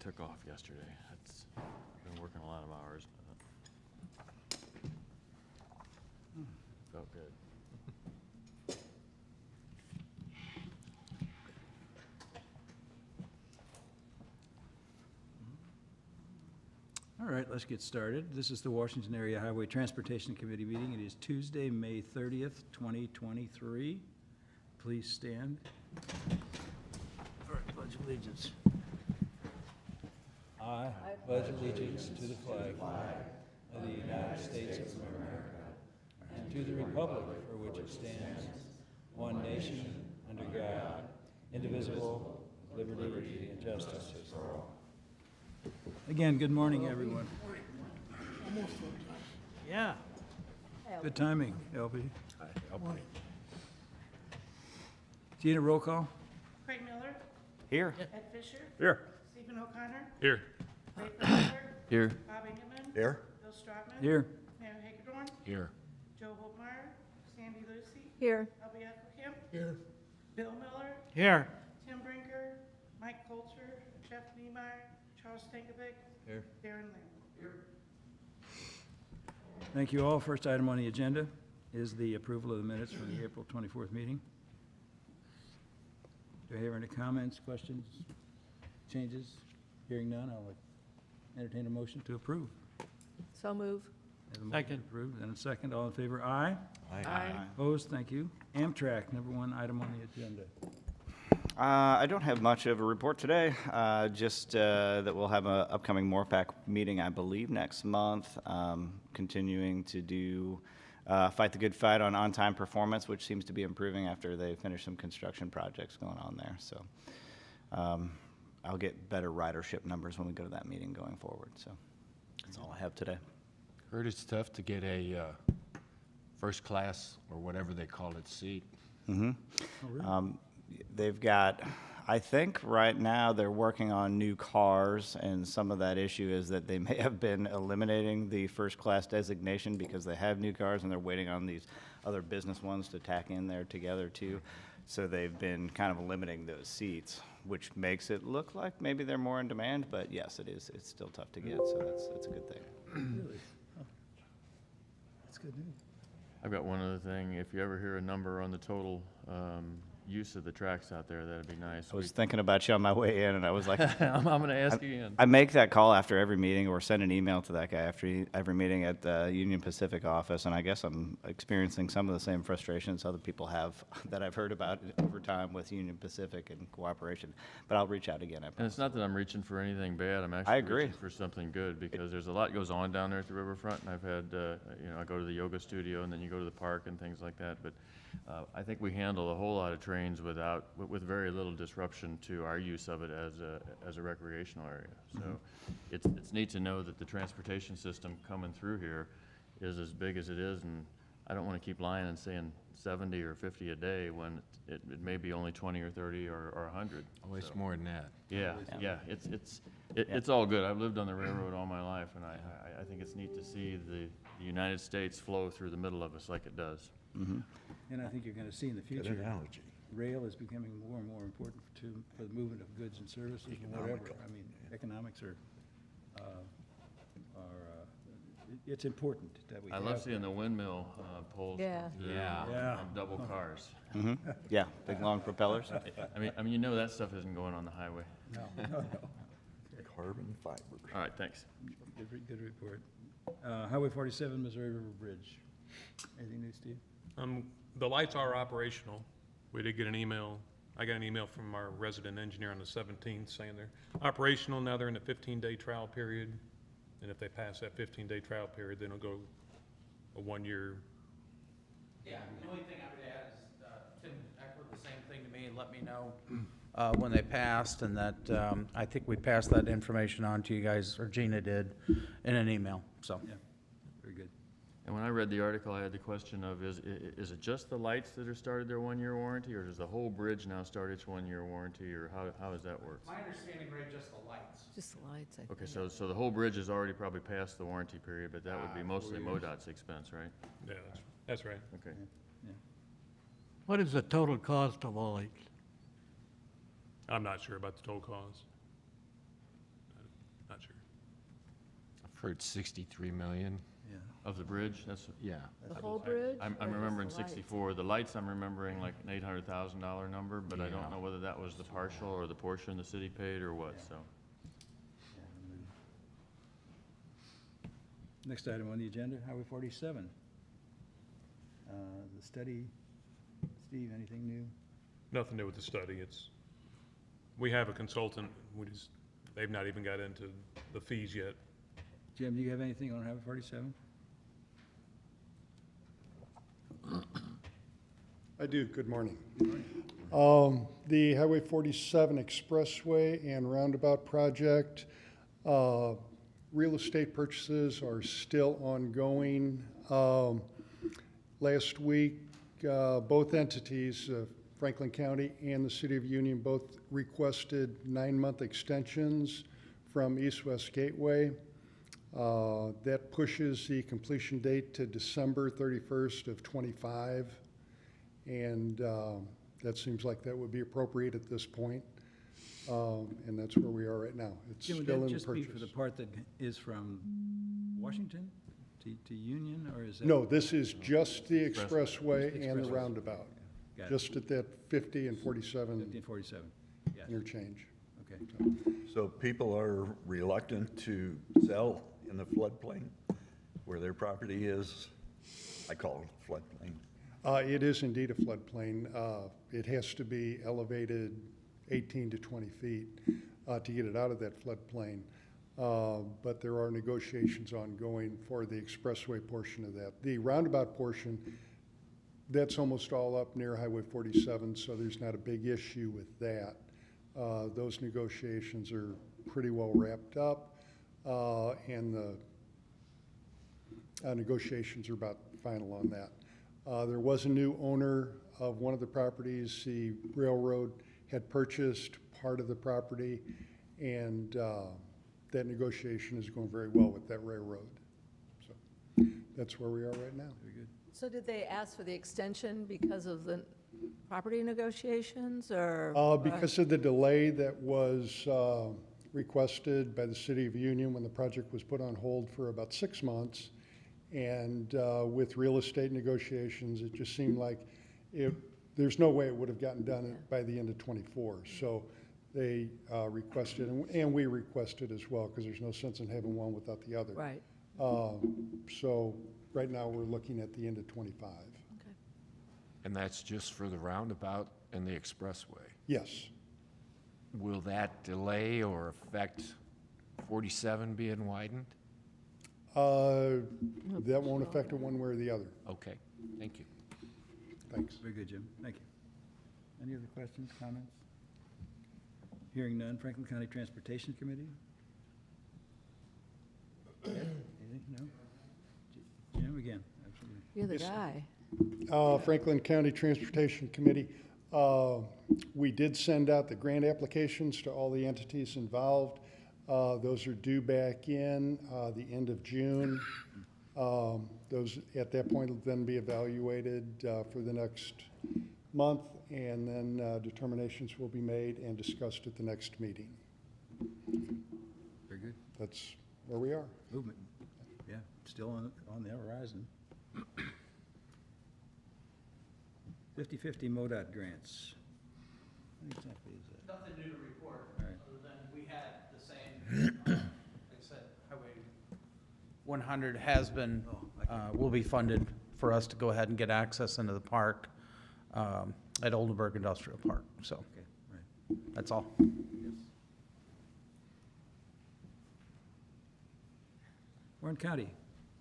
took off yesterday. I've been working a lot of hours. Felt good. All right, let's get started. This is the Washington Area Highway Transportation Committee meeting. It is Tuesday, May 30th, 2023. Please stand. All right, pledge allegiance. I pledge allegiance to the flag of the United States of America and to the republic for which it stands, one nation, under God, indivisible, with liberty and justice for all. Again, good morning, everyone. Yeah. Good timing, LB. Gina, roll call? Craig Miller, Here. Ed Fisher, Here. Stephen O'Connor, Here. Ray Foster, Here. Bob Ingeman, Here. Bill Strotman, Here. Mayor Hagedorn, Here. Joe Holtmeyer, Sandy Lucy, Here. Elby Eckelkamp, Here. Bill Miller, Here. Tim Brinker, Mike Coulter, Jeff Niemeyer, Charles Stankovic, Here. Darren Lamb. Thank you all. First item on the agenda is the approval of the minutes from the April 24th meeting. Do I have any comments, questions, changes? Hearing none, I'll entertain a motion to approve. So move. Have a motion to approve, and a second. All in favor, aye. Aye. Opposed? Thank you. Amtrak, number one item on the agenda. I don't have much of a report today, just that we'll have an upcoming MORPAC meeting, I believe, next month, continuing to do fight the good fight on on-time performance, which seems to be improving after they finished some construction projects going on there. So I'll get better ridership numbers when we go to that meeting going forward. So that's all I have today. Heard it's tough to get a first class, or whatever they call it, seat. They've got, I think right now they're working on new cars, and some of that issue is that they may have been eliminating the first class designation because they have new cars and they're waiting on these other business ones to tack in there together too. So they've been kind of limiting those seats, which makes it look like maybe they're more in demand, but yes, it is. It's still tough to get, so that's a good thing. Really? Oh. That's good news. I've got one other thing. If you ever hear a number on the total use of the tracks out there, that'd be nice. I was thinking about you on my way in, and I was like, I'm going to ask again. I make that call after every meeting, or send an email to that guy after every meeting at the Union Pacific office, and I guess I'm experiencing some of the same frustrations other people have that I've heard about over time with Union Pacific and cooperation. But I'll reach out again. I And promise. it's not that I'm reaching for anything bad. I'm actually I agree. reaching for something good, because there's a lot goes on down there at the riverfront, and I've had, I go to the yoga studio, and then you go to the park and things like that. But I think we handle a whole lot of trains with very little disruption to our use of it as a recreational area. So it's neat to know that the transportation system coming through here is as big as it is, and I don't want to keep lying and saying 70 or 50 a day when it may be only 20 or 30 or 100. Oh, it's more than that. Yeah, it's all good. I've lived on the railroad all my life, and I think it's neat to see the United States flow through the middle of us like it does. And I think you're going to see in the future, rail is becoming more and more important for the movement of goods and services and whatever. I mean, economics it's important that we I have. love seeing the windmill poles. Yeah. Yeah. On double cars. Yeah, big long propellers. I mean, that stuff isn't going on the highway. No. Carbon fiber. All right, thanks. Good report. Highway 47, Missouri River Bridge. Anything new, Steve? The lights are operational. We did get an email. I got an email from our resident engineer on the 17th saying they're operational. Now they're in a 15-day trial period. And if they pass that 15-day trial period, then it'll go a 1 year. Yeah, the only thing I would add is Tim echoed the same thing to me and let me know when they passed, and that I think we passed that information on to you guys, or Gina did, in an email, so. Yeah, very good. And when I read the article, I had the question of, is it just the lights that are started their 1 year warranty, or does the whole bridge now start its 1 year warranty, or how does that work? My understanding, Ray, just the lights. Just the lights, I think. Okay, so the whole bridge is already probably past the warranty period, but that would be mostly MoDOT's expense, right? Yeah, that's right. Okay. What is the total cost of all lights? I'm not sure about the total cost. I've heard 63 million. Yeah. Of the bridge, that's, Yeah. The whole bridge? I'm or just remembering the lights? 64. The lights, I'm remembering like an $800,000 number, but I don't Yeah. know whether that was the partial or the portion the city paid or what, so. Next item on the agenda, Highway 47. The study, Steve, anything new? Nothing new with the study. We have a consultant, they've not even got into the fees yet. Jim, do you have anything on Highway 47? I do, good morning. The Highway 47 Expressway and Roundabout Project, real estate purchases are still ongoing. Last week, both entities, Franklin County and the City of Union, both requested 9-month extensions from East-West Gateway. That pushes the completion date to December 31st of '25. And that seems like that would be appropriate at this point. And that's where we are right now. It's Jim, would still that in just be for the purchase. part that is from Washington to Union, or is that? No, this is just the expressway and the Expressway. roundabout, Got it. just at that 50 and 50 47 and 47, yes, interchange. okay. So people are reluctant to sell in the floodplain where their property is, I call it floodplain. It is indeed a floodplain. It has to be elevated 18 to 20 feet to get it out of that floodplain. But there are negotiations ongoing for the expressway portion of that. The roundabout portion, that's almost all up near Highway 47, so there's not a big issue with that. Those negotiations are pretty well wrapped up, and the negotiations are about final on that. There was a new owner of one of the properties. The railroad had purchased part of the property, and that negotiation is going very well with that railroad. So that's where we are right now. Very good. So did they ask for the extension because of the property negotiations, or? Because of the delay that was requested by the City of Union when the project was put on hold for about 6 months, and with real estate negotiations, it just seemed like there's no way it would have gotten done by the end of '24. So they requested, and we requested as well, because there's no sense in having one without the other. Right, So right now, we're looking at the end of '25. okay. And that's just for the roundabout and the expressway. Yes. Will that delay or affect 47 being widened? That won't affect it one way or the other. Okay, thank you. Thanks. Very good, Jim, thank you. Any other questions, comments? Hearing none, Franklin County Transportation Committee? Ed, anything? No? Jim, again, absolutely. You're the Yes. guy. Franklin County Transportation Committee, we did send out the grant applications to all the entities involved. Those are due back in the end of June. Those, at that point, will then be evaluated for the next month, and then determinations will be made and discussed at the next meeting. Very good. That's where we are. Movement, yeah, still on the horizon. 50/50 MoDOT grants. What exactly is that? Nothing new to report, All right. other than we had the same, like I said, Highway 100 has been, will be funded for us to go ahead and get access into the park at Oldenburg Industrial Park, so Okay, right. that's all. Yes. Warren County.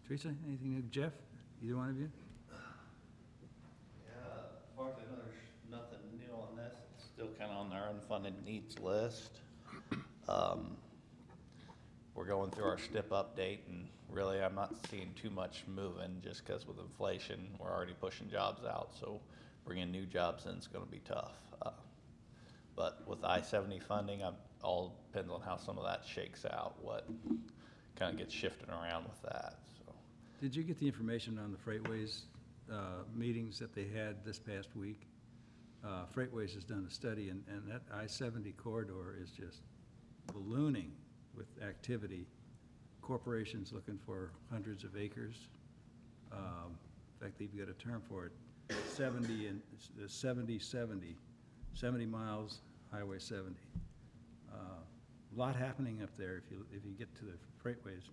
Teresa, anything new? Jeff, either one of you? Yeah, as far as I know, there's nothing new on this. It's still kind of on our unfunded needs list. We're going through our STIP update, and really, I'm not seeing too much moving, just because with inflation, we're already pushing jobs out, so bringing new jobs in is gonna be tough. But with I-70 funding, all depends on how some of that shakes out, what kind of gets shifted around with that, so. Did you get the information on the Freightways meetings that they had this past week? Freightways has done a study, and that I-70 corridor is just ballooning with activity corporations looking for hundreds of acres. In fact, they've got a term for it, 70 and, 70 miles, Highway 70. A lot happening up there if you get to the Freightways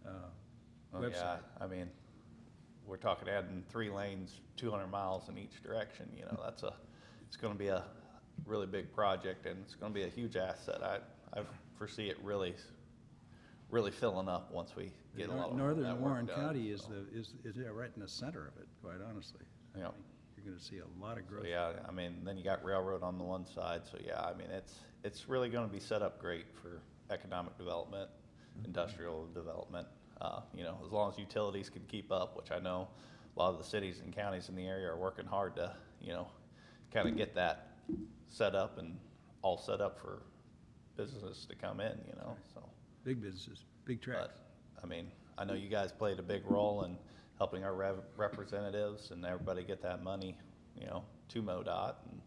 Oh, website. yeah, I mean, we're talking adding 3 lanes, 200 miles in each direction, you know, it's gonna be a really big project, and it's gonna be a huge asset. I foresee it really filling up once we get a lot of that Northern work Warren done, County is so. right in the center of it, quite honestly. Yeah. You're gonna see a lot of growth. So, yeah, I mean, then you got railroad on the one side, so yeah, I mean, it's really gonna be set up great for economic development, industrial development. You know, as long as utilities can keep up, which I know a lot of the cities and counties in the area are working hard to, you know, kind of get that set up and all set up for businesses to come in, you know, so. Big businesses, big tracks. But, I mean, I know you guys played a big role in helping our representatives and everybody get that money, you know, to MoDOT and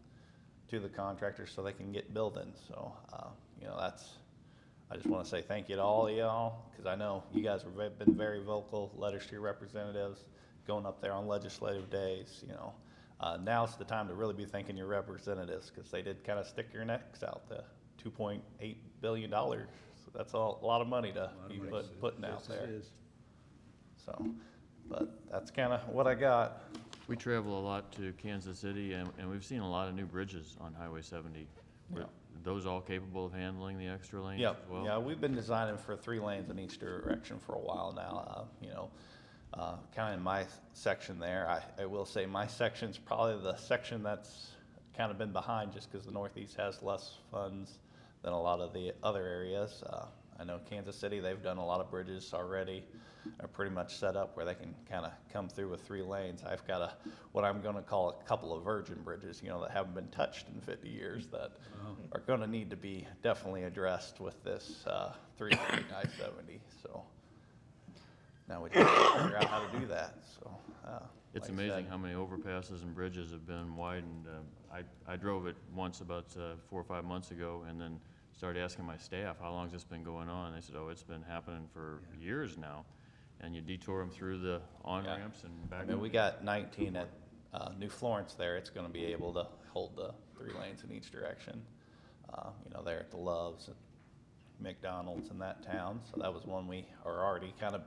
to the contractors so they can get building. So, you know, I just want to say thank you to all of y'all, because I know you guys have been very vocal, letters to your representatives, going up there on legislative days, you know. Now's the time to really be thanking your representatives, because they did kind of stick your necks out, the $2.8 billion. So that's a lot of money to be putting out there. Yes, it is. So, but that's kind of what I got. We travel a lot to Kansas City, and we've seen a lot of new bridges on Highway 70. Yeah. Are those all capable of handling the extra lanes Yeah, as well? yeah, we've been designing for 3 lanes in each direction for a while now. You know, kind of in my section there, I will say my section's probably the section that's kind of been behind, just because the Northeast has less funds than a lot of the other areas. I know Kansas City, they've done a lot of bridges already, are pretty much set up where they can kind of come through with 3 lanes. I've got what I'm going to call a couple of virgin bridges, you know, that haven't been touched in 50 years that are going to need to be definitely addressed with this 3-lane I-70. So now we just have to figure out how to do that. So It's like I amazing said, how many overpasses and bridges have been widened. I drove it once about 4 or 5 months ago, and then started asking my staff, how long's this been going on? They said, oh, it's been happening for years now. And you detour them through the on-ramps and back. I mean, we got 19 at New Florence there. It's going to be able to hold the 3 lanes in each direction. You know, there at the Loves, at McDonald's in that town. So that was one we are already kind of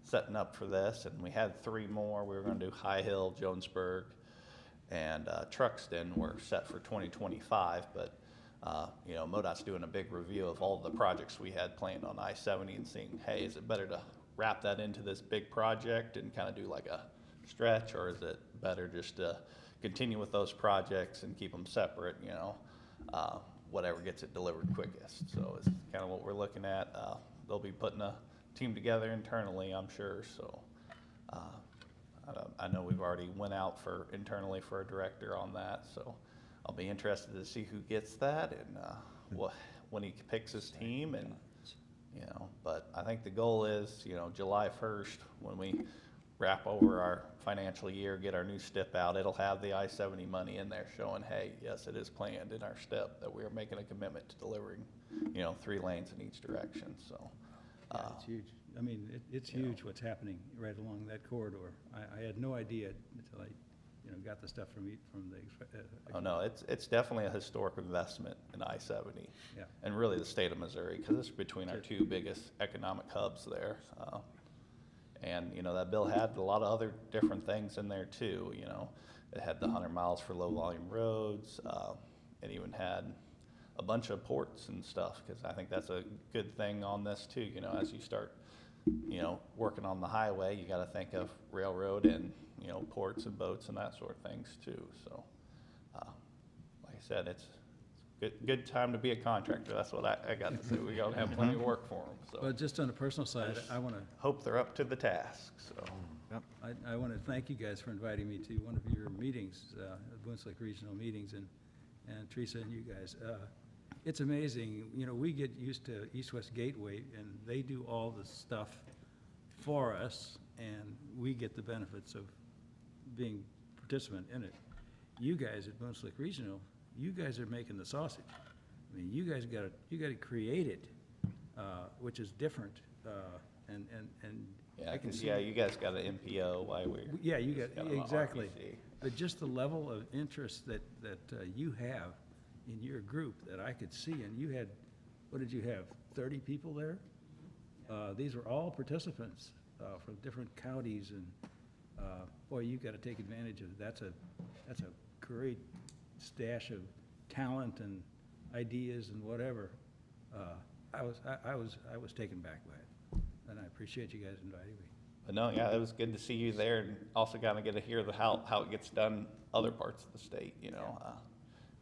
setting up for this. And we had 3 more. We were going to do High Hill, Jonesburg, and Truxton were set for 2025. But you know, MoDOT's doing a big review of all the projects we had planned on I-70 and seeing, hey, is it better to wrap that into this big project and kind of do like a stretch, or is it better just to continue with those projects and keep them separate, you know, whatever gets it delivered quickest. So it's kind of what we're looking at. They'll be putting a team together internally, I'm sure. So I know we've already went out internally for a director on that. So I'll be interested to see who gets that and when he picks his team, and you know. But I think the goal is, you know, July 1st when we wrap over our financial year, get our new STIP out, it'll have the I-70 money in there showing, hey, yes, it is planned in our STIP that we are making a commitment to delivering, you know, 3 lanes in each direction. So It's huge. I mean, it's huge what's happening right along that corridor. I had no idea until I, you know, got the stuff from the. oh no, it's definitely a historic investment in I-70. Yeah. And really the state of Missouri, because it's between our 2 biggest economic hubs there. And you know, that bill had a lot of other different things in there too. You know, it had the 100 miles for low volume roads. It even had a bunch of ports and stuff, because I think that's a good thing on this too. You know, as you start, you know, working on the highway, you got to think of railroad and, you know, ports and boats and that sort of things too. So, like I said, it's good time to be a contractor. That's what I got to say. We got to have plenty of work for them. So, But just on a personal side, I want to. hope they're up to the task. So, I want to thank you guys for inviting me to one of your meetings, Boone Lake Regional meetings, and Teresa and you guys. It's amazing, you know, we get used to East-West Gateway, and they do all the stuff for us, and we get the benefits of being participant in it. You guys at Boone Lake Regional, you guys are making the sausage. I mean, you guys got to create it, which is different and Yeah, I can see. yeah, you guys got an MPO while we're. Yeah, you just got, an exactly. RPC. But just the level of interest that you have in your group that I could see, and you had, what did you have, 30 people there? These were all participants from different counties, and boy, you got to take advantage of it. That's a great stash of talent and ideas and whatever. I was taken back by it, and I appreciate you guys inviting me. But no, yeah, it was good to see you there, and also kind of get to hear how it gets done other parts of the state, you know.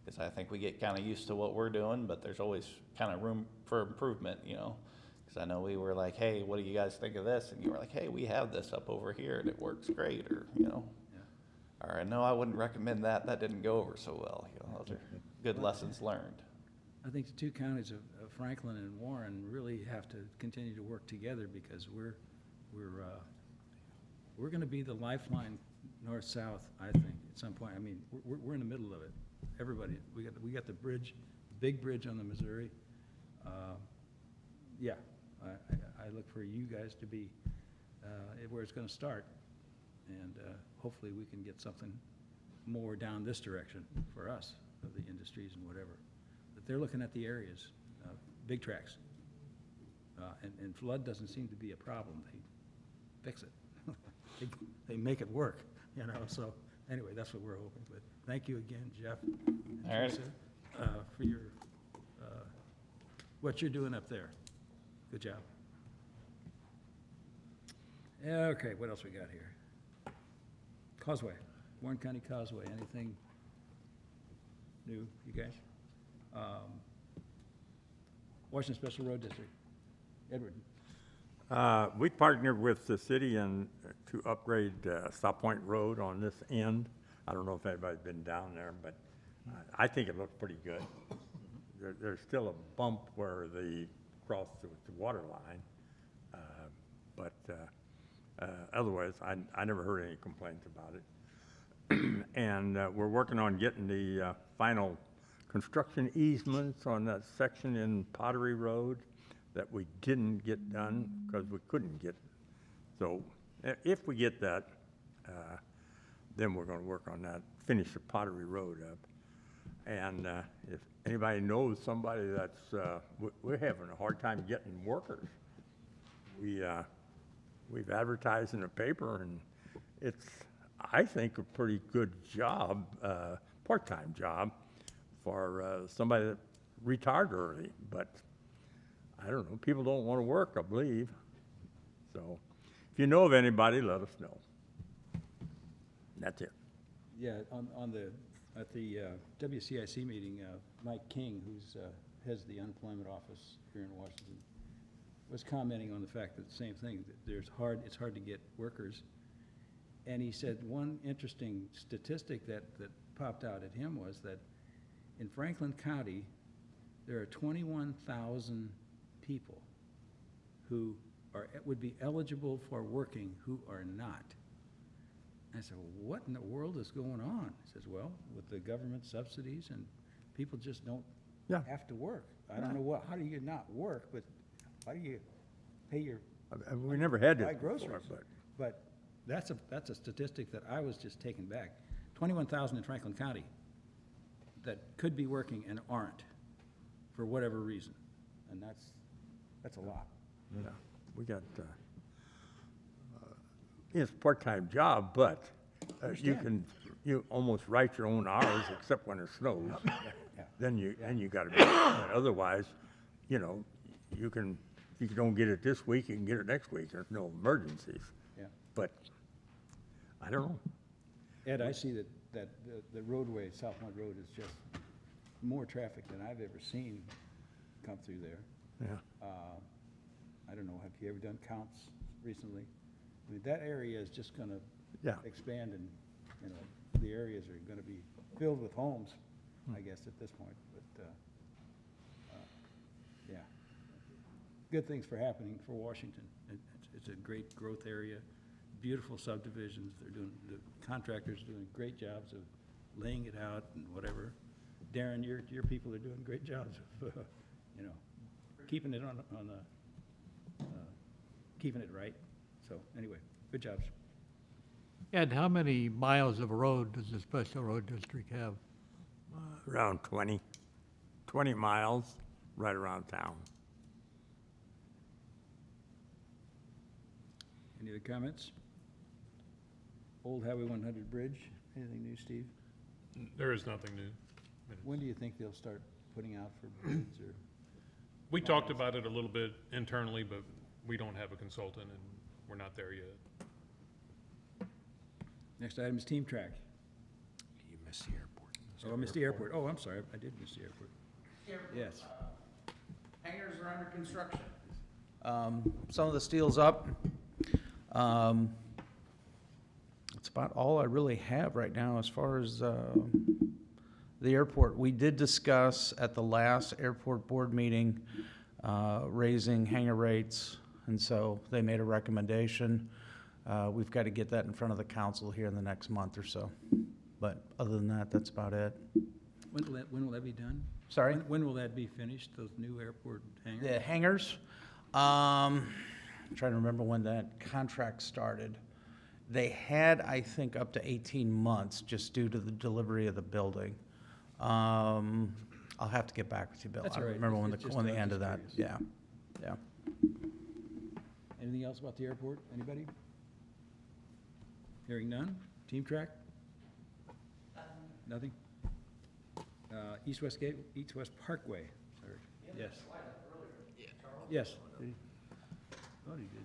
Because I think we get kind of used to what we're doing, but there's always kind of room for improvement, you know. Because I know we were like, hey, what do you guys think of this? And you were like, hey, we have this up over here, and it works great, or, you know. Yeah. Or, no, I wouldn't recommend that. That didn't go over so well. You know, those are good lessons learned. I think the two counties of Franklin and Warren really have to continue to work together, because we're going to be the lifeline north-south, I think, at some point. I mean, we're in the middle of it. Everybody, we got the bridge, big bridge on the Missouri. Yeah, I look for you guys to be where it's going to start, and hopefully we can get something more down this direction for us, of the industries and whatever. But they're looking at the areas, big tracks, and flood doesn't seem to be a problem. They fix it. They make it work, you know. So anyway, that's what we're hoping. But thank you again, Jeff, and All right. Teresa, for your what you're doing up there. Good job. Okay, what else we got here? Causeway, Warren County Causeway. Anything new, you guys? Washington Special Road District. Edward. We partnered with the city to upgrade Stop Point Road on this end. I don't know if anybody's been down there, but I think it looks pretty good. There's still a bump where they cross the water line, but otherwise, I never heard any complaints about it. And we're working on getting the final construction easements on that section in Pottery Road that we didn't get done because we couldn't get. So if we get that, then we're going to work on that, finish the Pottery Road up. And if anybody knows somebody that's, we're having a hard time getting workers. We've advertised in the paper, and it's, I think, a pretty good job, part-time job for somebody that retired early, but I don't know, people don't want to work, I believe. So if you know of anybody, let us know. That's it. Yeah, at the WCIC meeting, Mike King, who's heads the unemployment office here in Washington, was commenting on the fact that the same thing, that it's hard to get workers. And he said one interesting statistic that popped out at him was that in Franklin County, there are 21,000 people who would be eligible for working who are not. I said, well, what in the world is going on? He says, well, with the government subsidies, and people just don't have to work. I don't know how do you not work, but how do you pay your We never had this buy before, groceries? But that's a statistic that I was just taken back. 21,000 in Franklin County that could be working and aren't for whatever reason, and that's a lot. Yeah, we got, it's a part-time job, but you almost write your own hours except when it snows. Then you gotta be, otherwise, you know, if you don't get it this week, you can get it next week. There's no emergencies. Yeah. But I don't know. Ed, I see that the roadway, South Point Road, is just more traffic than I've ever seen come through there. Yeah. I don't know, have you ever done counts recently? I mean, that area is just gonna expand, and, you know, the areas are gonna be filled with homes, I guess, at this point, but, yeah. Good things happening for Washington. It's a great growth area, beautiful subdivisions. The contractors are doing great jobs of laying it out and whatever. Darren, your people are doing great jobs of, you know, keeping it on keeping it right. So anyway, good jobs. Ed, how many miles of road does the special road district have? Around 20 miles, right around town. Any other comments? Old Highway 100 Bridge, anything new, Steve? There is nothing new. When do you think they'll start putting out for bids or? We talked about it a little bit internally, but we don't have a consultant and we're not there yet. Next item is Team Track. You missed the airport. Oh, I missed the airport. Oh, I'm sorry, I did miss the airport. Yes. Hangars are under construction. Some of the steel's up. That's about all I really have right now as far as the airport. We did discuss at the last airport board meeting raising hangar rates, and so they made a recommendation. We've got to get that in front of the council here in the next month or so. But other than that, that's about it. When will that be done? Sorry? When will that be finished, those new airport hangars? The hangars, I'm trying to remember when that contract started. They had, I think, up to 18 months just due to the delivery of the building. I'll have to get back with you, Bill. That's I all don't right. remember when It's the, just, when the I'm end of just that, yeah, curious. yeah. Anything else about the airport? Anybody? Hearing none. Team Track? Nothing? East-West Parkway, sorry. Yes. Yes. Did he? Thought he did.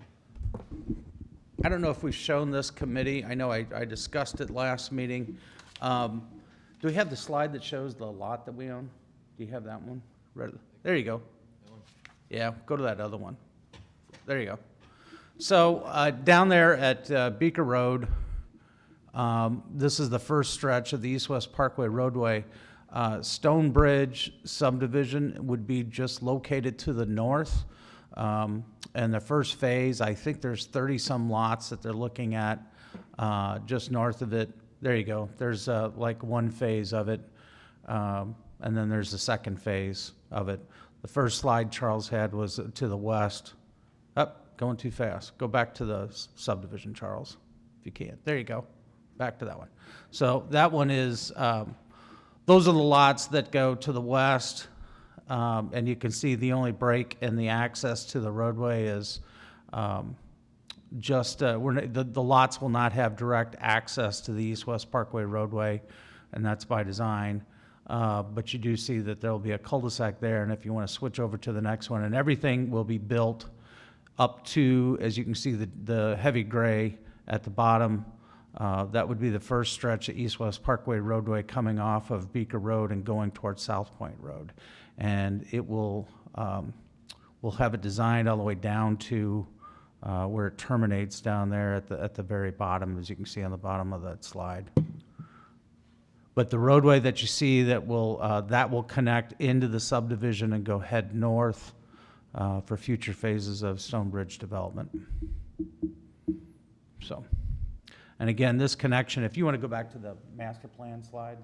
I don't know if we've shown this committee. I know I discussed it last meeting. Do we have the slide that shows the lot that we own? Do you have that one? There you go. Yeah, go to that other one. There you go. So down there at Beaker Road, this is the first stretch of the East-West Parkway roadway. Stonebridge subdivision would be just located to the north. And the first phase, I think there's 30-some lots that they're looking at just north of it. There you go. There's like one phase of it, and then there's the second phase of it. The first slide Charles had was to the west. Going too fast. Go back to the subdivision, Charles, if you can. There you go. Back to that one. So that one is, those are the lots that go to the west. And you can see the only break in the access to the roadway is the lots will not have direct access to the East-West Parkway roadway, and that's by design. But you do see that there'll be a cul-de-sac there, and if you want to switch over to the next one, and everything will be built up to, as you can see, the heavy gray at the bottom. That would be the first stretch of East-West Parkway roadway coming off of Beaker Road and going towards South Point Road. And it will, we'll have it designed all the way down to where it terminates down there at the very bottom, as you can see on the bottom of that slide. But the roadway that you see that will connect into the subdivision and go head north for future phases of Stonebridge development. So, and again, this connection, if you want to go back to the master plan slide.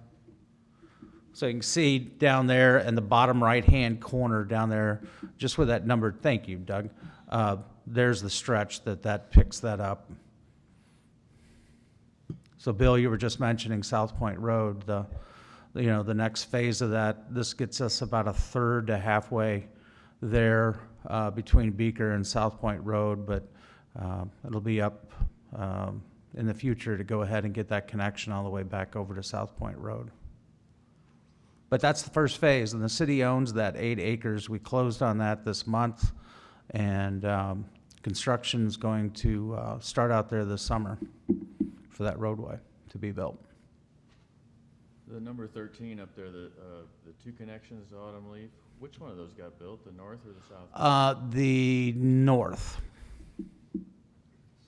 So you can see down there in the bottom right-hand corner down there, just where that number, thank you, Doug, there's the stretch that picks that up. So Bill, you were just mentioning South Point Road, the next phase of that, this gets us about a third to halfway there between Beaker and South Point Road, but it'll be up in the future to go ahead and get that connection all the way back over to South Point Road. But that's the first phase, and the city owns that 8 acres. We closed on that this month, and construction's going to start out there this summer for that roadway to be built. The number 13 up there, the two connections to Autumn Leaf, which one of those got built, the north or the south? The north.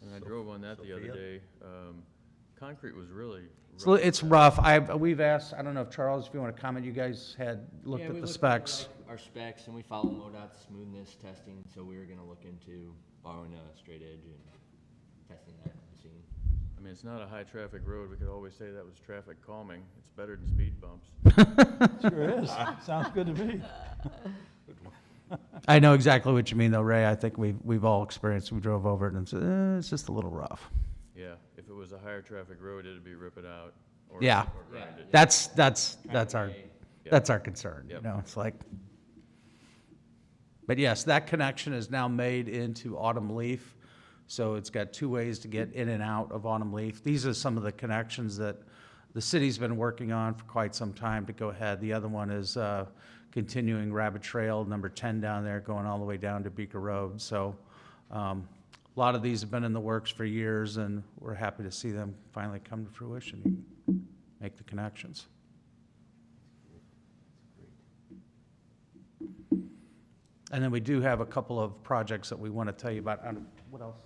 And I drove on that the other day. Concrete was really So it's rough. We've asked, I don't know if Charles, if you want to comment, you guys had looked at the specs. Our specs, and we follow MoDOT smoothness testing, so we were gonna look into borrowing a straight edge and testing that machine. I mean, it's not a high-traffic road. We could always say that was traffic calming. It's better than speed bumps. Sure is. Sounds good to me. I know exactly what you mean, though, Ray. I think we've all experienced, we drove over it and said, it's just a little rough. Yeah, if it was a higher traffic road, it'd be rip it out. Or Yeah, or grind it. that's our concern, you Yep. know, it's like. But yes, that connection is now made into Autumn Leaf, so it's got two ways to get in and out of Autumn Leaf. These are some of the connections that the city's been working on for quite some time to go ahead. The other one is continuing Rabbit Trail, number 10 down there, going all the way down to Beaker Road. So a lot of these have been in the works for years, and we're happy to see them finally come to fruition and make the connections. And then we do have a couple of projects that we want to tell you about. What else?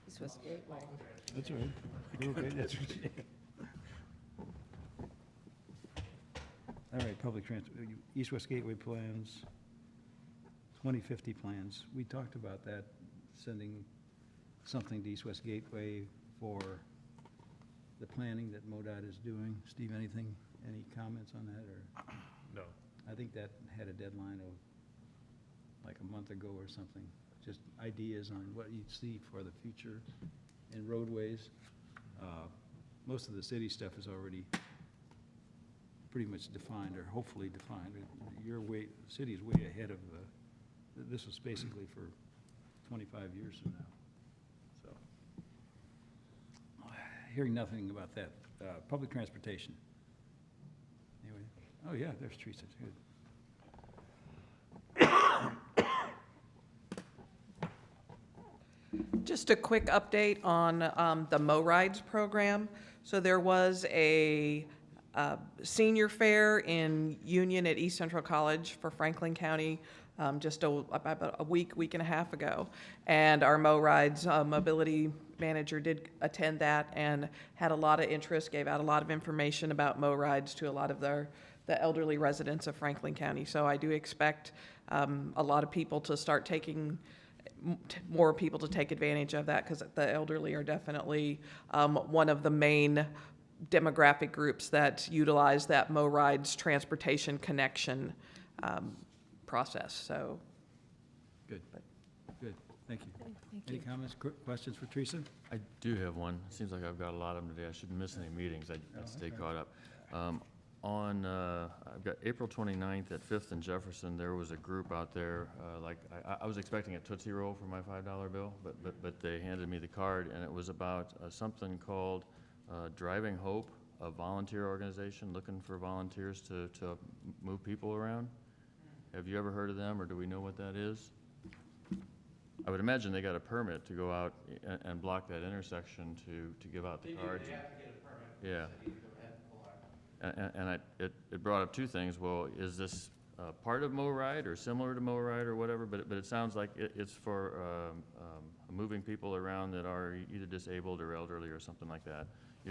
East West Gateway. That's all right. Okay, that's right. All right, East-West Gateway plans, 2050 plans. We talked about that, sending something to East-West Gateway for the planning that MoDOT is doing. Steve, any comments on that, or? No. I think that had a deadline of like a month ago or something. Just ideas on what you'd see for the future in roadways. Most of the city stuff is already pretty much defined, or hopefully defined. The city is way ahead of, this was basically for 25 years from now. So, hearing nothing about that. Public transportation. Anyway, oh yeah, there's Teresa, good. Just a quick update on the MoRides program. So there was a senior fair in Union at East Central College for Franklin County just about a week and a half ago. And our MoRides mobility manager did attend that and had a lot of interest, gave out a lot of information about MoRides to a lot of the elderly residents of Franklin County. So I do expect a lot of people to start taking more people to take advantage of that, because the elderly are definitely one of the main demographic groups that utilize that MoRides transportation connection process. So, Good. Good. Thank you. Thank Any you. comments, questions for Teresa? I do have one. Seems like I've got a lot of them today. I shouldn't miss any meetings. I'd stay okay. caught up. I've got April 29th at 5th and Jefferson, there was a group out there, I was expecting a Tootsie Roll for my $5 bill, but they handed me the card, and it was about something called Driving Hope, a volunteer organization looking for volunteers to move people around. Have you ever heard of them, or do we know what that is? I would imagine they got a permit to go out and block that intersection to give out the cards. They have to get a permit. Yeah. And it brought up two things. Well, is this part of MoRide or similar to MoRide or whatever? But it sounds like it's for moving people around that are either disabled or elderly or something like that.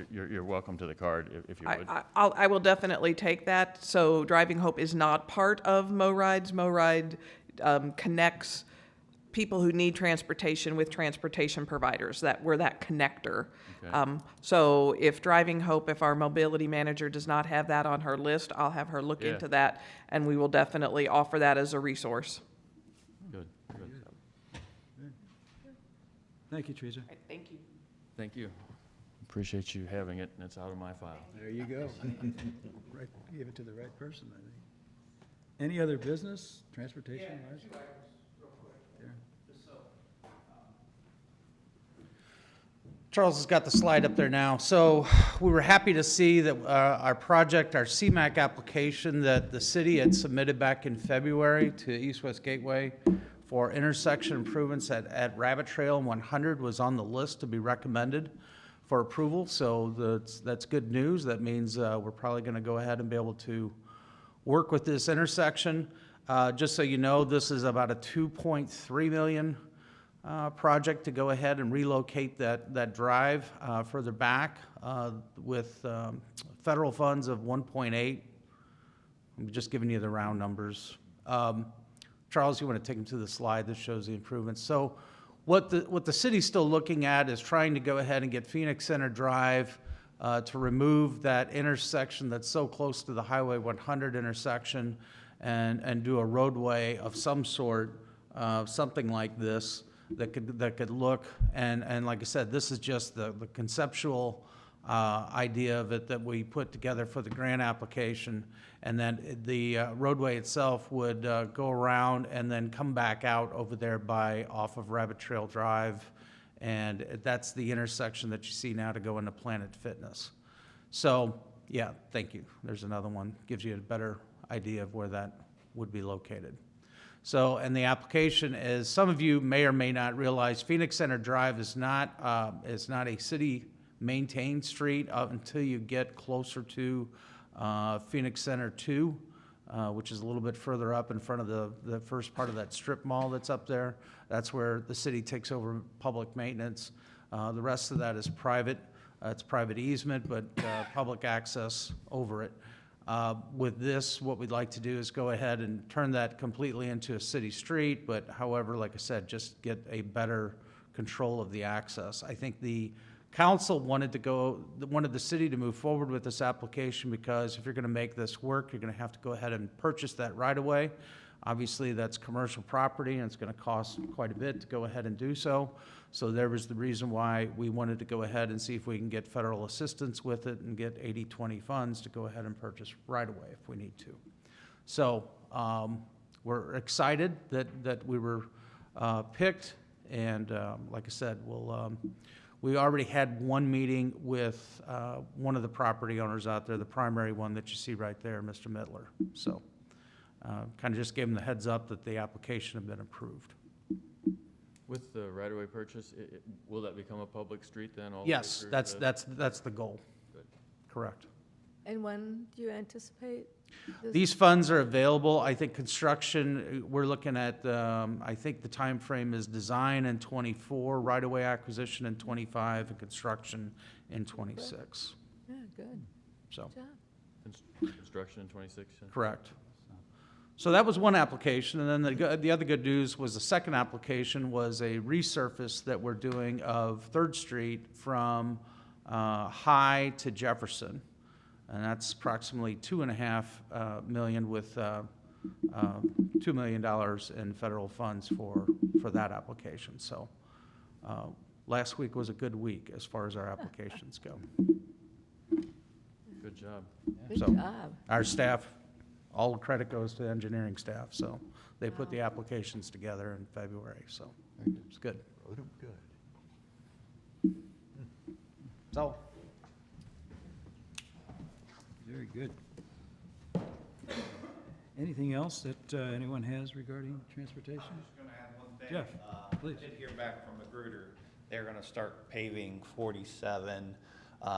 You're welcome to the card if you would. I will definitely take that. So Driving Hope is not part of MoRides. MoRide connects people who need transportation with transportation providers. We're that connector. Okay. So if Driving Hope, if our mobility manager does not have that on her list, I'll have her look into that, and we will definitely offer that as a resource. Good. Thank you, Teresa. Thank you. Thank you. Appreciate you having it, and it's out of my file. There you go. Right, give it to the right person, I think. Any other business, transportation? Yeah, 2 items, real quick. Yeah. Just so. Charles has got the slide up there now. So we were happy to see that our project, our CMAQ application that the city had submitted back in February to East-West Gateway for intersection improvements at Rabbit Trail and 100 was on the list to be recommended for approval. So that's good news. That means we're probably going to go ahead and be able to work with this intersection. Just so you know, this is about a $2.3 million project to go ahead and relocate that drive further back with federal funds of 1.8. I'm just giving you the round numbers. Charles, you want to take them to the slide that shows the improvements. So what the city's still looking at is trying to go ahead and get Phoenix Center Drive to remove that intersection that's so close to the Highway 100 intersection and do a roadway of some sort, something like this, that could look, and like I said, this is just the conceptual idea of it that we put together for the grant application, and then the roadway itself would go around and then come back out over there off of Rabbit Trail Drive, and that's the intersection that you see now to go into Planet Fitness. So, yeah, thank you. There's another one, gives you a better idea of where that would be located. So, and the application is, some of you may or may not realize, Phoenix Center Drive is not a city-maintained street until you get closer to Phoenix Center 2, which is a little bit further up in front of the first part of that strip mall that's up there. That's where the city takes over public maintenance. The rest of that is private. It's private easement, but public access over it. With this, what we'd like to do is go ahead and turn that completely into a city street, but however, like I said, just get a better control of the access. I think the council wanted the city to move forward with this application because if you're going to make this work, you're going to have to go ahead and purchase that right away. Obviously, that's commercial property, and it's going to cost quite a bit to go ahead and do so. So there was the reason why we wanted to go ahead and see if we can get federal assistance with it and get 80-20 funds to go ahead and purchase right away if we need to. So we're excited that we were picked, and like I said, we already had one meeting with one of the property owners out there, the primary one that you see right there, Mr. Mittler. So kind of just gave him the heads up that the application had been approved. With the right-of-way purchase, will that become a public street then? All the way Yes, through that's the- the goal. Good. Correct. And when do you anticipate this? These funds are available. I think construction, we're looking at, I think the time frame is design in '24, right-of-way acquisition in '25, and construction in '26. Yeah, good. So, Good job. Construction in 26? yeah? correct. So that was one application, and then the other good news was the second application was a resurface that we're doing of 3rd Street from High to Jefferson. And that's approximately $2.5 million with $2 million in federal funds for that application. So last week was a good week as far as our applications go. Good job. Good So job. our staff, all the credit goes to the engineering staff. So they put the applications together in February. So it's good. Good. So. Very good. Anything else that anyone has regarding transportation? I'm just going to add one thing. Jeff, please. I did hear back from Magruder. They're going to start paving 47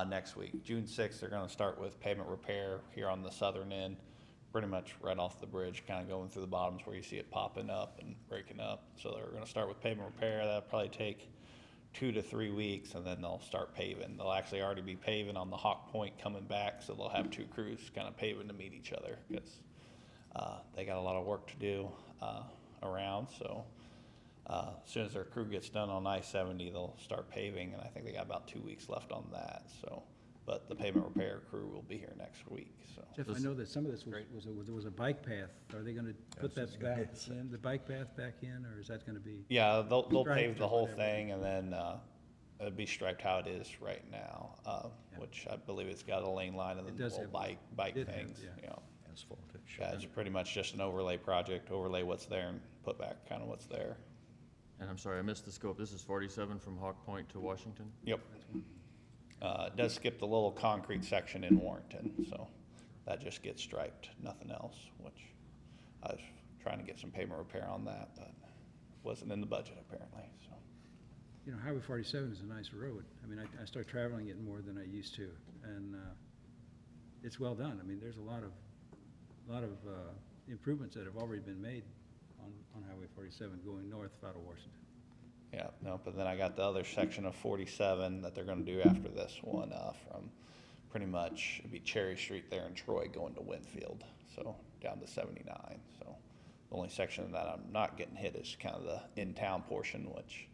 next week. June 6th, they're going to start with pavement repair here on the southern end, pretty much right off the bridge, kind of going through the bottoms where you see it popping up and breaking up. So they're going to start with pavement repair. That'll probably take 2 to 3 weeks, and then they'll start paving. They'll actually already be paving on the Hawk Point coming back, so they'll have 2 crews kind of paving to meet each other, because they got a lot of work to do around. So as soon as their crew gets done on I-70, they'll start paving, and I think they got about 2 weeks left on that. So, but the pavement repair crew will be here next week. So Jeff, I know that some of this was a bike path. Are they going to put that back in, the bike path back in, or is that going to be? yeah, they'll striped pave the or whole whatever? thing, and then it'll be striped how it is right now, which I believe it's got a lane line and It then does little have- bike it has, things, yeah. you know. Asphalt. Yeah, it's pretty much just an overlay project, overlay what's there and put back kind of what's there. And I'm sorry, I missed the scope. This is 47 from Hawk Point to Washington? Yep. It does skip the little concrete section in Warrenton, so that just gets striped, nothing else, which I was trying to get some pavement repair on that, but wasn't in the budget apparently, so. You know, Highway 47 is a nice road. I mean, I start traveling it more than I used to, and it's well done. I mean, there's a lot of improvements that have already been made on Highway 47 going north out of Washington. Yeah, no, but then I got the other section of 47 that they're gonna do after this one, from pretty much, it'd be Cherry Street there in Troy going to Winfield, so down to 79. So the only section that I'm not getting hit is kind of the in-town portion, which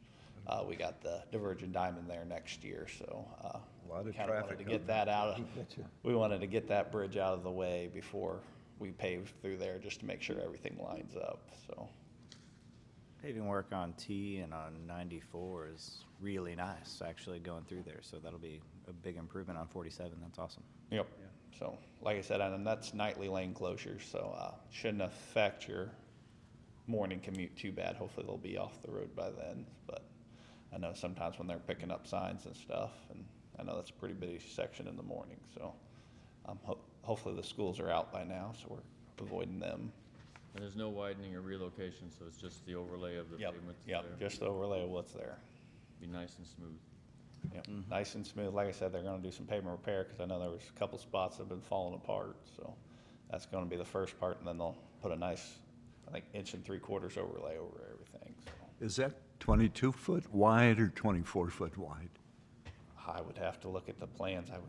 We got the Divergent Diamond there next year, so, A lot of kinda traffic wanted to coming get that out of, Betcha. we wanted to get that bridge out of the way before we paved through there, just to make sure everything lines up, so. Paving work on T and on 94 is really nice, actually, going through there. So that'll be a big improvement on 47. That's awesome. Yep. So, like I said, and that's nightly lane closures, so, shouldn't affect your morning commute too bad. Hopefully they'll be off the road by then, but I know sometimes when they're picking up signs and stuff, and I know that's a pretty busy section in the morning, so, hopefully the schools are out by now, so we're avoiding them. And there's no widening or relocation, so it's just the overlay of the pavement Yep, there. just the overlay of what's there. Be nice and smooth. Yep, nice and smooth. Like I said, they're gonna do some pavement repair, because I know there was a couple spots that have been falling apart, so that's gonna be the first part, and then they'll put a nice, I think, 1 3/4 overlay over everything, so. Is that 22-foot wide or 24-foot wide? I would have to look at the plans. I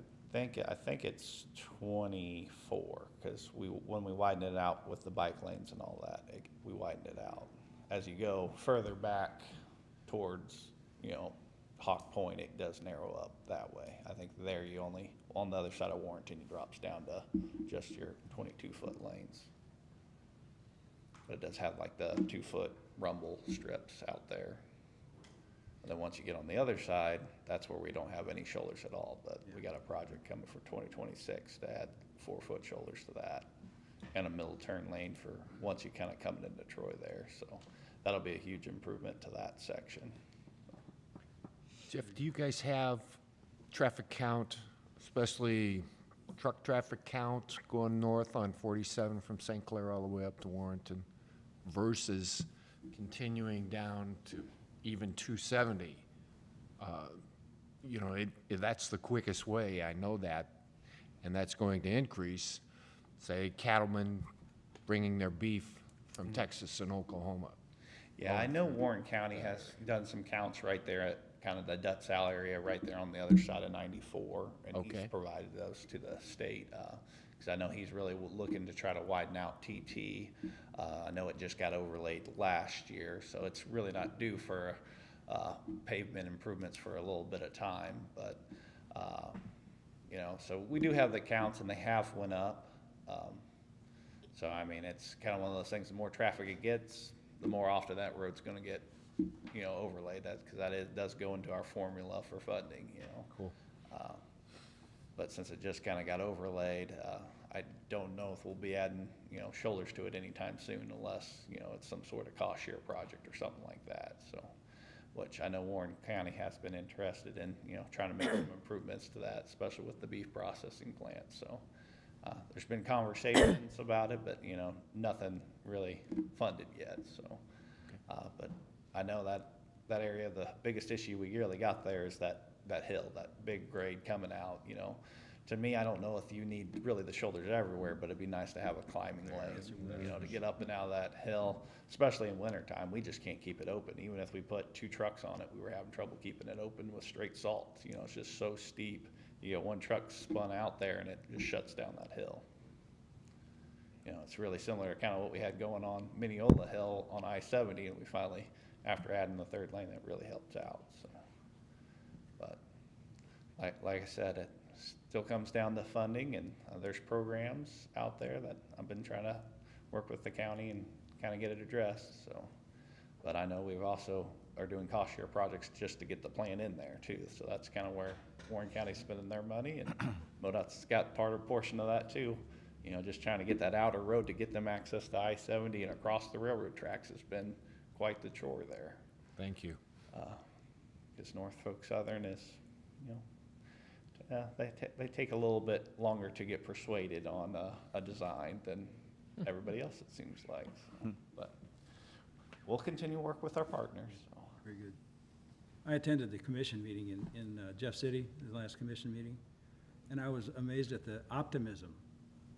think it's 24, because when we widened it out with the bike lanes and all that, we widened it out. As you go further back towards, Hawk Point, it does narrow up that way. I think there you only, on the other side of Warrenton, it drops down to just your 22-foot lanes. But it does have like the 2-foot rumble strips out there. And then once you get on the other side, that's where we don't have any shoulders at all, but we got a project coming for 2026 to add 4-foot shoulders to that, and a middle turn lane for once you kind of coming into Troy there, so that'll be a huge improvement to that section. Jeff, do you guys have traffic count, especially truck traffic count going north on 47 from St. Clair all the way up to Warrenton versus continuing down to even 270? That's the quickest way, I know that, and that's going to increase, say, cattlemen bringing their beef from Texas and Oklahoma. Yeah, I know Warren County has done some counts right there at kind of the Dutz Al area, right there on the other side of 94, and he's Okay. provided those to the state, because I know he's really looking to try to widen out TT. I know it just got overlaid last year, so it's really not due for pavement improvements for a little bit of time, but, so we do have the counts, and they have went up. So, I mean, it's kind of one of those things, the more traffic it gets, the more often that road's gonna get, overlaid, because does go into our formula for funding, Cool. But since it just kind of got overlaid, I don't know if we'll be adding, shoulders to it anytime soon unless, it's some sort of cost share project or something like that, so. Which I know Warren County has been interested in, trying to make some improvements to that, especially with the beef processing plant, so. There's been conversations about it, but, nothing really funded yet, so. But I know that area, the biggest issue we really got there is that hill, that big grade coming out, To me, I don't know if you need really the shoulders everywhere, but it'd be nice to have a climbing lane, to get up and out of that hill, especially in wintertime. We just can't keep it open. Even if we put 2 trucks on it, we were having trouble keeping it open with straight salt. It's just so steep. You get one truck spun out there and it just shuts down that hill. It's really similar to kind of what we had going on Mineola Hill on I-70, and we finally, after adding the 3rd lane, that really helped out, so. But like I said, it still comes down to funding, and there's programs out there that I've been trying to work with the county and kind of get it addressed, so. But I know we've also are doing cost share projects just to get the plan in there too, so that's kind of where Warren County's spending their money, and MoDOT's got part of portion of that too. Just trying to get that outer road to get them access to I-70 and across the railroad tracks has been quite the chore there. Thank you. Because Norfolk Southern is, they take a little bit longer to get persuaded on a design than everybody else, it seems like. So, but we'll continue to work with our partners. So. Very good. I attended the commission meeting in Jeff City, the last commission meeting, and I was amazed at the optimism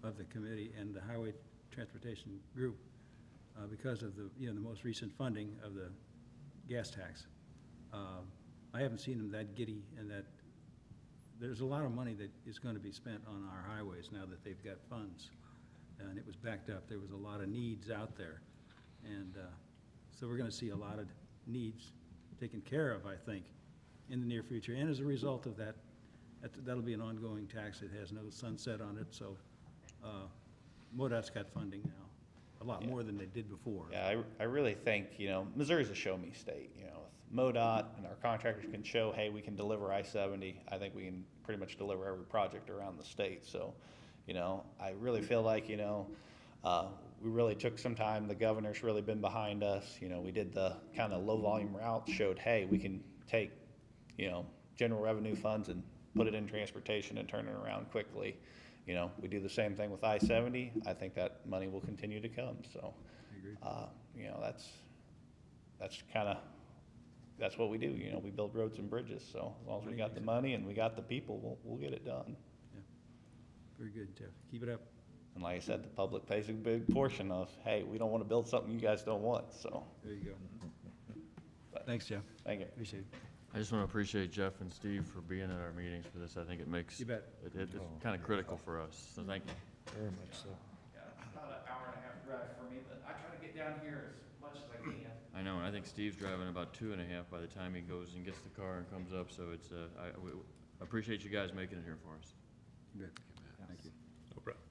of the committee and the Highway Transportation Group because of the most recent funding of the gas tax. I haven't seen them that giddy, and that there's a lot of money that is going to be spent on our highways now that they've got funds, and it was backed up. There was a lot of needs out there, and so we're going to see a lot of needs taken care of, I think, in the near future. And as a result of that, that'll be an ongoing tax. It has no sunset on it, so MoDOT's got funding now, a lot more than they did before. Yeah, I really think, you know, Missouri's a show-me state, you know. If MoDOT and our contractors can show, hey, we can deliver I-70, I think we can pretty much deliver every project around the state. So, you know, I really feel like, you know, we really took some time. The governor's really been behind us. You know, we did the kind of low-volume route, showed, hey, we can take, you know, general revenue funds and put it in transportation and turn it around quickly. You know, we do the same thing with I-70. I think that money will continue to come. So, you know, that's what we do. You know, we build roads and bridges. So as long as we got the money and we got the people, we'll get it done. Yeah. Very good, Jeff. Keep it up. And like I said, the public pays a big portion of, hey, we don't want to build something you guys don't want. So There you go. Thanks, Jeff. thank you. Appreciate it. I just want to appreciate Jeff and Steve for being at our meetings for this. I think it makes, You bet. it's kind of critical for us, so thank you. Very much so. Yeah, it's about an hour and a half drive for me, but I try to get down here as much as I can. I know, and I think Steve's driving about 2.5 by the time he goes and gets the car and comes up, so it's, we appreciate you guys making it here for us. You bet. Thank you. No problem.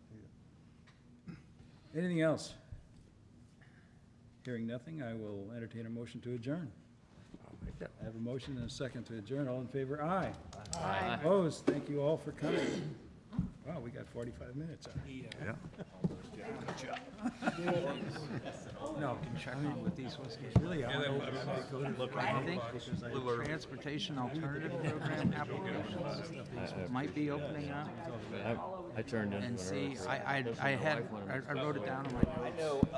Anything else? Hearing nothing, I will entertain a motion to adjourn. I have a motion and a second to adjourn. All in favor? Aye. Aye. Opposed? Thank you all for coming. Wow, we got 45 minutes on it. Yeah. No, can check on what these ones. Really, I Yeah, would that- I think transportation alternative program applications might be opening up. I turned in. And see, I wrote it down on my notes.